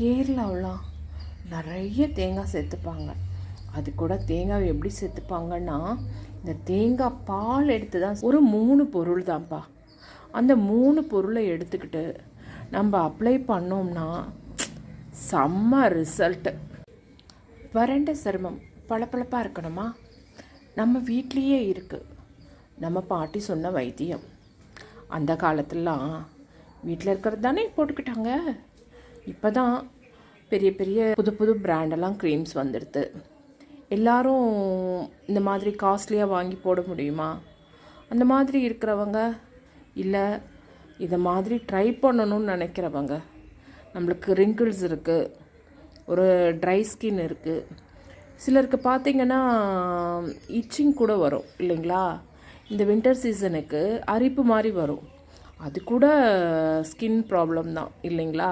கேரளாவெலாம் நிறைய தேங்காய் சேர்த்துப்பாங்க. அது கூட தேங்காய் எப்படி சேர்த்துப்பாங்கன்னா, இந்த தேங்காய் பால் எடுத்து தான் ஒரு 3 பொருள் தான்ப்பா. அந்த 3 பொருளை எடுத்துக்கிட்டு நம்ம அப்ளை பண்ணோம்னா செம்ம ரிசல்ட்டு. வறண்ட சருமம் பளபளப்பாக இருக்கணுமா? நம்ம வீட்லேயே இருக்குது. நம்ம பாட்டி சொன்ன வைத்தியம். அந்த காலத்துலலாம் வீட்டில் இருக்கிறது தானே போட்டுக்கிட்டாங்க. இப்போ தான் பெரிய பெரிய புது புது பிராண்டெல்லாம் க்ரீம்ஸ் வந்துடுது. எல்லோரும் இந்த மாதிரி காஸ்ட்லியாக வாங்கி போட முடியுமா? அந்த மாதிரி இருக்கிறவங்க, இல்லை இதை மாதிரி ட்ரை பண்ணணும்னு நினைக்கிறவங்க, நம்மளுக்கு ரிங்கிள்ஸ் இருக்குது, ஒரு ட்ரை ஸ்கின் இருக்குது, சிலருக்கு பார்த்திங்கன்னா இச்சிங் கூட வரும் இல்லைங்களா? இந்த வின்டர் சீசனுக்கு அரிப்பு மாதிரி வரும். அது கூட ஸ்கின் ப்ராப்ளம் தான் இல்லைங்களா?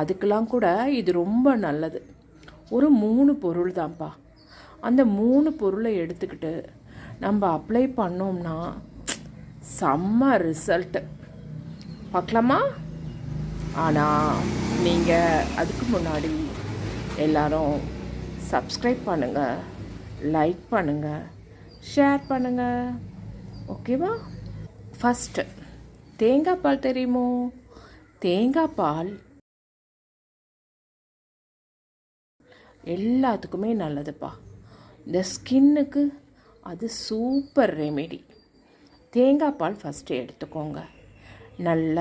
அதுக்கெலாம் கூட இது ரொம்ப நல்லது. ஒரு 3 பொருள் தான்ப்பா. அந்த 3 பொருளை எடுத்துக்கிட்டு நம்ம அப்ளை பண்ணோம்னா செம்ம ரிசல்ட்டு பார்க்கலாமா? ஆனால் நீங்கள் அதுக்கு முன்னாடி எல்லோரும் சப்ஸ்கிரைப் பண்ணுங்கள், லைக் பண்ணுங்கள், ஷேர் பண்ணுங்கள். ஓகேவா? ஃபஸ்ட்டு தேங்காய் பால் தெரியுமோ? தேங்காய் பால் எல்லாத்துக்குமே நல்லதுப்பா. இந்த ஸ்கின்னுக்கு அது சூப்பர் ரெமெடி. தேங்காய் பால் ஃபஸ்ட்டு எடுத்துக்கோங்க. நல்ல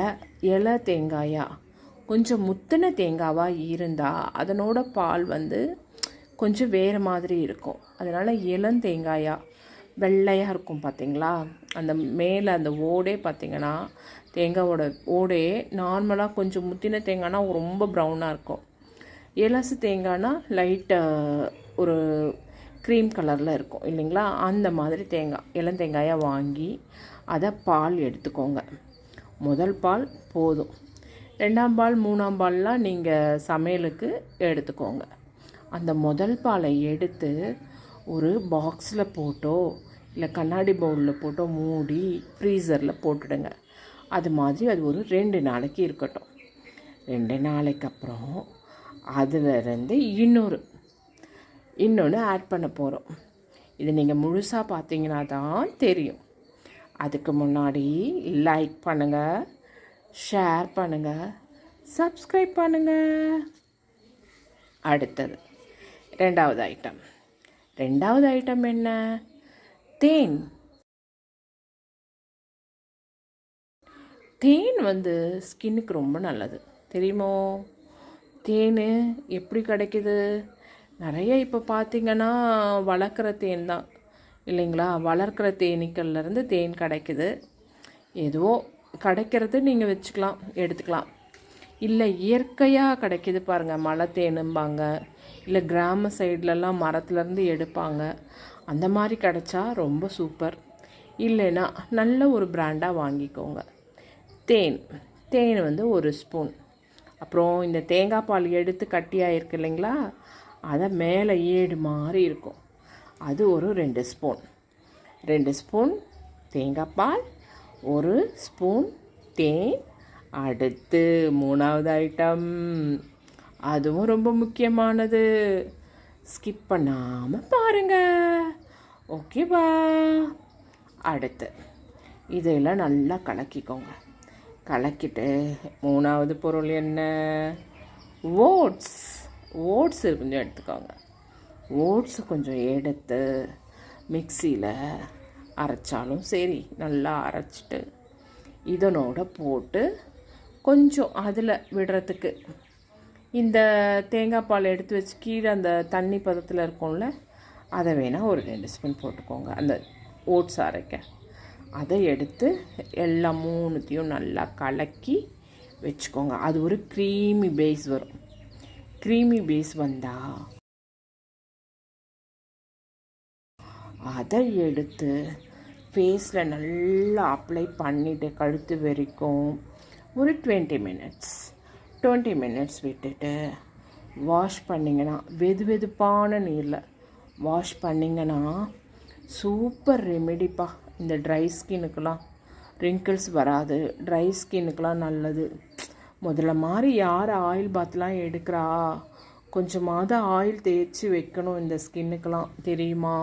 இலை தேங்காயாக, கொஞ்சம் முத்தின தேங்காவாக இருந்தால் அதனோட பால் கொஞ்சம் வேறு மாதிரி இருக்கும். அதனால் இளந்தேங்காயாக வெள்ளையாக இருக்கும் பார்த்திங்களா? அந்த மேலே அந்த ஓடே பார்த்திங்கன்னா, தேங்காவோட ஓடே நார்மலாக கொஞ்சம் முத்தின தேங்காய்னா ரொம்ப ப்ரௌனாக இருக்கும். இலசு தேங்காய்னா லைட்டாக ஒரு க்ரீம் கலரில் இருக்கும் இல்லைங்களா? அந்த மாதிரி தேங்காய் இளந்தேங்காயாக வாங்கி அதை பால் எடுத்துக்கோங்க. முதல் பால் போதும். 2ஆம் பால் 3ஆம் பால்லாம் நீங்கள் சமையலுக்கு எடுத்துக்கோங்க. அந்த முதல் பாலை எடுத்து ஒரு பாக்ஸில் போட்டோ இல்லை கண்ணாடி பவுலில் போட்டோ மூடி ஃப்ரீசரில் போட்டுடுங்க. அது மாதிரி அது ஒரு 2 நாளைக்கு இருக்கட்டும். 2 நாளைக்கு அப்புறம் அதிலிருந்து இன்னொன்று ஆட் பண்ண போகிறோம். இது நீங்கள் முழுசாக பார்த்தீங்கன்னா தான் தெரியும். அதுக்கு முன்னாடி லைக் பண்ணுங்கள், ஷேர் பண்ணுங்கள், சப்ஸ்கிரைப் பண்ணுங்கள். அடுத்தது ரெண்டாவது ஐட்டம் என்ன? தேன். தேன் ஸ்கின்னுக்கு ரொம்ப நல்லது தெரியுமோ? தேன் எப்படி கிடைக்குது? நிறைய இப்போ பார்த்திங்கன்னா வளர்க்குற தேன் தான் இல்லைங்களா? வளர்க்குற தேனீக்கள்லேருந்து தேன் கிடைக்குது. எதுவோ கிடைக்கிறது நீங்கள் வச்சுக்கலாம், எடுத்துக்கலாம். இல்லை இயற்கையாக கிடைக்கிது பாருங்கள், மலை தேனும்பாங்க. இல்லை கிராம சைட்லலாம் மரத்துலேருந்து எடுப்பாங்க. அந்த மாதிரி கிடைச்சா ரொம்ப சூப்பர். இல்லைன்னா நல்ல ஒரு பிராண்டாக வாங்கிக்கோங்க. தேன் 1 ஸ்பூன். அப்புறம் இந்த தேங்காய் பால் எடுத்து கட்டியாக இருக்கு இல்லைங்களா? அதை மேலே ஏடு மாதிரி இருக்கும், அது ஒரு 2 ஸ்பூன். 2 ஸ்பூன் தேங்காய் பால், 1 ஸ்பூன் தேன். அடுத்து 3ஆவது ஐட்டம், அதுவும் ரொம்ப முக்கியமானது. ஸ்கிப் பண்ணாமல் பாருங்கள். ஓகேவா? அடுத்து இதெல்லாம் நல்லா கலக்கிக்கோங்க. கலக்கிட்டு 3ஆவது பொருள் என்ன? ஓட்ஸ் கொஞ்சம் எடுத்துக்கோங்க. ஓட்ஸை கொஞ்சம் எடுத்து மிக்சியில் அரைச்சாலும் சரி, நல்லா அரைச்சிட்டு இதனோட போட்டு கொஞ்சம் அதில் விடுறதுக்கு இந்த தேங்காய் பால் எடுத்து வச்சு கீழே அந்த தண்ணி பதத்தில் இருக்கும்ல, அதை வேணால் ஒரு 2 ஸ்பூன் போட்டுக்கோங்க. அந்த ஓட்ஸ் அரைக்க அதை எடுத்து எல்லாம் 3த்தையும் நல்லா கலக்கி வச்சுக்கோங்க. அது ஒரு க்ரீமி பேஸ் வரும். க்ரீமி பேஸ் வந்தால் அதை எடுத்து ஃபேஸில் நல்லா அப்ளை பண்ணிவிட்டு கழுத்து வரைக்கும் ஒரு 20 மினிட்ஸ் விட்டுட்டு வாஷ் பண்ணிங்கன்னா, வெதுப்பான நீரில் வாஷ் பண்ணிங்கன்னா சூப்பர் ரெமெடிப்பா. இந்த ட்ரை ஸ்கின்னுக்கெலாம் ரிங்கிள்ஸ் வராது, ட்ரை ஸ்கின்னுக்கெலாம் நல்லது. முதல்ல மாதிரி யார் ஆயில் பாத்லாம் எடுக்கிறா? கொஞ்சமாவது ஆயில் தேய்ச்சி வைக்கணும் இந்த ஸ்கின்னுக்கெலாம், தெரியுமா?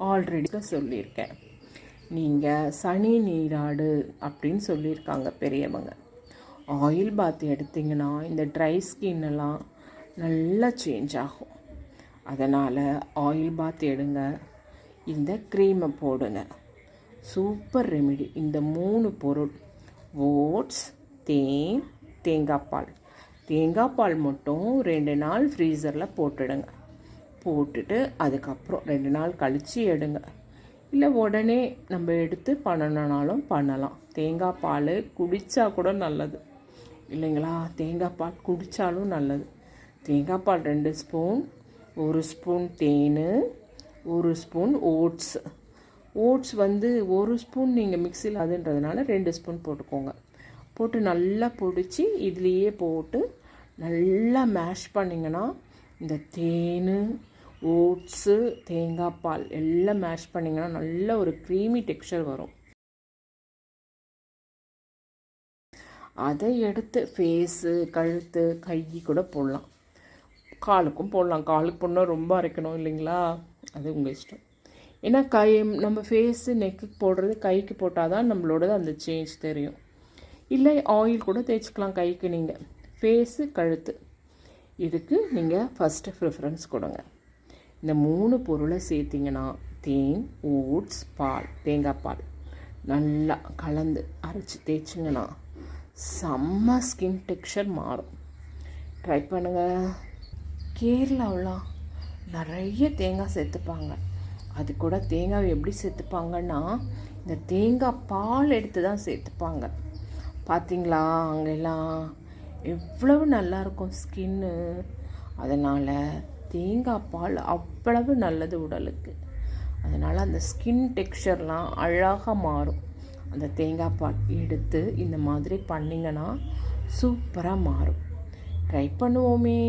ஆல்ரெடி சொல்லியிருக்கேன். நீங்கள் சனி நீராடு அப்படின்னு சொல்லியிருக்காங்க பெரியவங்க. ஆயில் பாத் எடுத்திங்கன்னா இந்த ட்ரை ஸ்கின்னெல்லாம் நல்லா சேஞ்ச் ஆகும். அதனால் ஆயில் பாத் எடுங்க, இந்த க்ரீமை போடுங்க. Super remedy. இந்த 3 பொருள், ஓட்ஸ், தேன், தேங்காய் பால் மட்டும் 2 நாள் ஃப்ரீசரில் போட்டுடுங்க. போட்டுட்டு அதுக்கப்புறம் 2 நாள் கழித்து எடுங்க. இல்லை உடனே நம்ம எடுத்து பண்ணணுன்னாலும் பண்ணலாம். தேங்காய் பால் குடித்தா கூட நல்லது இல்லைங்களா? தேங்காய் பால் குடித்தாலும் நல்லது. தேங்காய் பால் 2 ஸ்பூன், 1 ஸ்பூன் தேன், 1 ஸ்பூன் ஓட்ஸ். ஓட்ஸ் 1 ஸ்பூன் நீங்கள் மிக்சியில் அதுன்றதுனால 2 ஸ்பூன் போட்டுக்கோங்க. போட்டு நல்லா பொடிச்சு இதுலேயே போட்டு நல்லா மேஷ் பண்ணிங்கன்னா இந்த தேன், ஓட்ஸு, தேங்காய் பால் எல்லாம் மேஷ் பண்ணிங்கன்னா நல்ல ஒரு க்ரீமி டெக்ஸ்சர் வரும். அதை எடுத்து ஃபேஸு, கழுத்து, கை கூட போடலாம். காலுக்கும் போடலாம். காலுக்கு போடணும் ரொம்ப அரைக்கணும் இல்லைங்களா? அது உங்கள் இஷ்டம். ஏன்னா நம்ம ஃபேஸு நெக்குக்கு போடுறது கைக்கு போட்டால் தான் நம்மளோட அந்த சேஞ்ச் தெரியும். இல்லை ஆயில் கூட தேய்ச்சிக்கலாம் கைக்கு. நீங்கள் ஃபேஸு, கழுத்து இதுக்கு நீங்கள் ஃபஸ்ட்டு ப்ரிஃபரன்ஸ் கொடுங்க. இந்த 3 பொருளை சேர்த்திங்கன்னா தேன், ஓட்ஸ், தேங்காய் பால் நல்லா கலந்து அரைச்சி தேய்ச்சிங்கன்னா செம்ம ஸ்கின் டெக்ஸ்சர் மாறும். ட்ரை பண்ணுங்கள். கேரளாவெலாம் நிறைய தேங்காய் சேர்த்துப்பாங்க. அது கூட தேங்காய் எப்படி சேர்த்துப்பாங்கன்னா இந்த தேங்காய் பால் எடுத்து தான் சேர்த்துப்பாங்க. பார்த்திங்களா? அங்கெல்லாம் எவ்வளவு நல்லாயிருக்கும் ஸ்கின்னு. அதனால் தேங்காய் பால் அவ்வளவு நல்லது உடலுக்கு. அதனால் அந்த ஸ்கின் டெக்ஸ்சர்லாம் அழகாக மாறும். அந்த தேங்காய் பால் எடுத்து இந்த மாதிரி பண்ணிங்கன்னா சூப்பராக மாறும். ட்ரை பண்ணுவோமே.